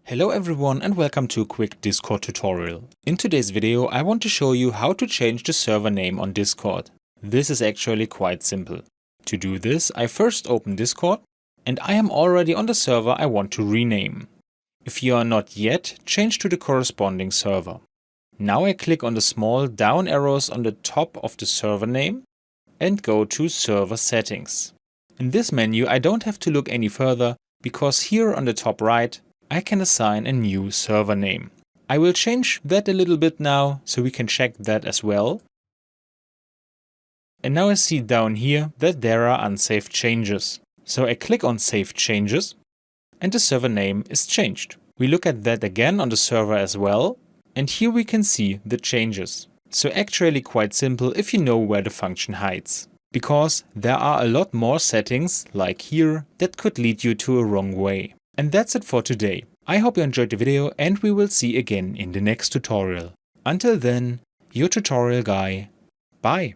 Hello everyone and welcome to a quick Discord tutorial. In today's video I want to show you how to change the server name on Discord. This is actually quite simple. To do this I first open Discord and I am already on the server I want to rename. If you are not yet, change to the corresponding server. Now I click on the small down arrows on the top of the server name and go to Server Settings. In this menu I don't have to look any further because here on the top right I can assign a new server name. I will change that a little bit now so we can check that as well. And now I see down here that there are unsaved changes. So I click on Save Changes and the server name is changed. We look at that again on the server as well and here we can see the changes. So actually quite simple if you know where the function hides. Because there are a lot more settings like here that could lead you to a wrong way. And that's it for today. I hope you enjoyed the video and we will see again in the next tutorial. Until then, your tutorial guy. Bye.